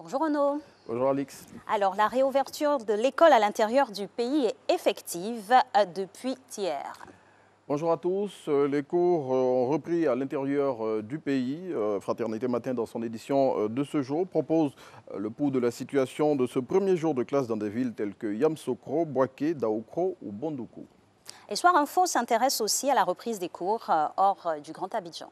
Bonjour Renaud. Bonjour Alix. Alors, la réouverture de l'école à l'intérieur du pays est effective depuis hier. Bonjour à tous. Les cours ont repris à l'intérieur du pays. Fraternité Matin, dans son édition de ce jour, propose le pouls de la situation de ce premier jour de classe dans des villes telles que Yamoussoukro, Bouaké, Daoukro ou Bondoukou. Et Soir Info s'intéresse aussi à la reprise des cours hors du Grand Abidjan.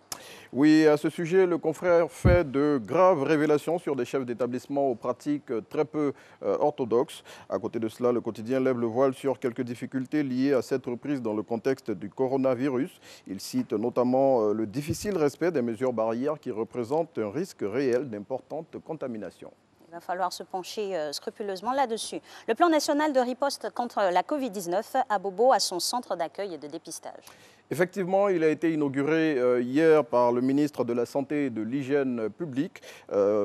Oui, à ce sujet, le confrère fait de graves révélations sur des chefs d'établissement aux pratiques très peu orthodoxes. À côté de cela, le quotidien lève le voile sur quelques difficultés liées à cette reprise dans le contexte du coronavirus. Il cite notamment le difficile respect des mesures barrières qui représentent un risque réel d'importante contamination. Il va falloir se pencher scrupuleusement là-dessus. Le plan national de riposte contre la Covid-19 à Bobo a son centre d'accueil et de dépistage. Effectivement, il a été inauguré hier par le ministre de la Santé et de l'Hygiène publique,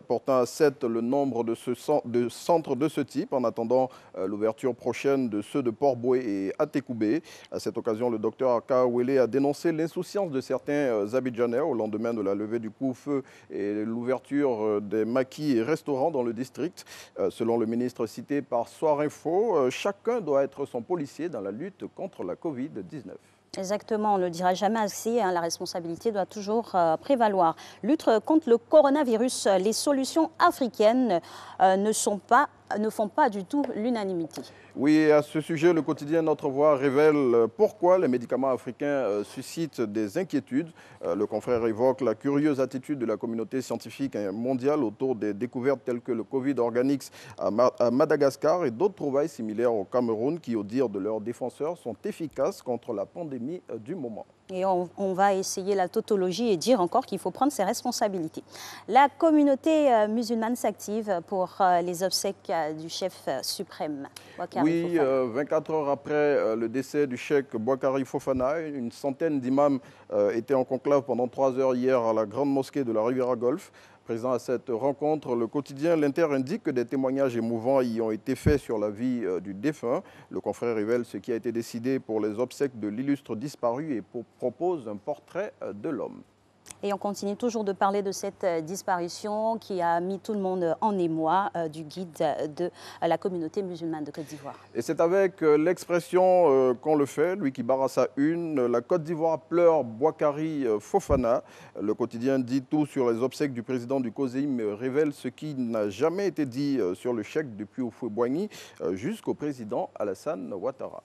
portant à 7 le nombre de centres de ce type, en attendant l'ouverture prochaine de ceux de Port-Boué et Atekoubé. À cette occasion, le docteur Aka Ouele a dénoncé l'insouciance de certains Abidjanais au lendemain de la levée du couvre-feu et l'ouverture des maquis et restaurants dans le district. Selon le ministre cité par Soir Info, chacun doit être son policier dans la lutte contre la Covid-19. Exactement, on ne le dira jamais assez, la responsabilité doit toujours prévaloir. Lutte contre le coronavirus, les solutions africaines ne font pas du tout l'unanimité. Oui, à ce sujet, le quotidien Notre Voix révèle pourquoi les médicaments africains suscitent des inquiétudes. Le confrère évoque la curieuse attitude de la communauté scientifique mondiale autour des découvertes telles que le Covid organique à Madagascar et d'autres trouvailles similaires au Cameroun qui, au dire de leurs défenseurs, sont efficaces contre la pandémie du moment. Et on va essayer la tautologie et dire encore qu'il faut prendre ses responsabilités. La communauté musulmane s'active pour les obsèques du chef suprême, Boakari Fofana. 24 heures après le décès du cheikh Boakari Fofana, une centaine d'imams étaient en conclave pendant 3 heures hier à la grande mosquée de la Riviera Golfe. Présent à cette rencontre, le quotidien L'Inter indique que des témoignages émouvants y ont été faits sur la vie du défunt. Le confrère révèle ce qui a été décidé pour les obsèques de l'illustre disparu et propose un portrait de l'homme. Et on continue toujours de parler de cette disparition qui a mis tout le monde en émoi du guide de la communauté musulmane de Côte d'Ivoire. Et c'est avec l'expression qu'on le fait, lui qui barre à sa une, la Côte d'Ivoire pleure Boakari Fofana. Le quotidien dit tout sur les obsèques du président du COSEIM, révèle ce qui n'a jamais été dit sur le cheikh depuis Houphouët-Boigny jusqu'au président Alassane Ouattara.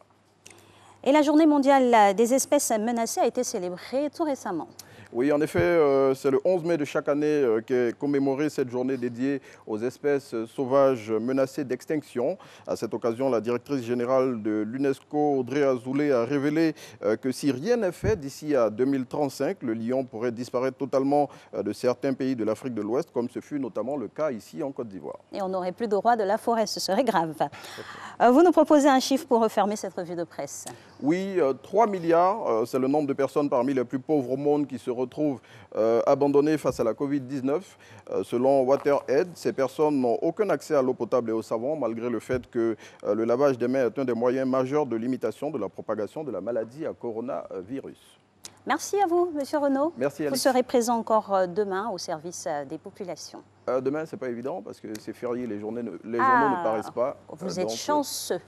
Et la journée mondiale des espèces menacées a été célébrée tout récemment. Oui, en effet, c'est le 11 mai de chaque année qu'est commémorée cette journée dédiée aux espèces sauvages menacées d'extinction. À cette occasion, la directrice générale de l'UNESCO, Audrey Azoulay, a révélé que si rien n'est fait d'ici à 2035, le lion pourrait disparaître totalement de certains pays de l'Afrique de l'Ouest, comme ce fut notamment le cas ici en Côte d'Ivoire. Et on n'aurait plus de roi de la forêt, ce serait grave. Vous nous proposez un chiffre pour refermer cette revue de presse. Oui, 3 milliards, c'est le nombre de personnes parmi les plus pauvres au monde qui se retrouvent abandonnées face à la Covid-19. Selon WaterAid, ces personnes n'ont aucun accès à l'eau potable et au savon, malgré le fait que le lavage des mains est un des moyens majeurs de limitation de la propagation de la maladie à coronavirus. Merci à vous, Monsieur Renaud. Merci, Alice. Vous serez présent encore demain au service des populations. Demain, ce n'est pas évident parce que c'est férié, les journaux ne paraissent pas. Vous êtes chanceux.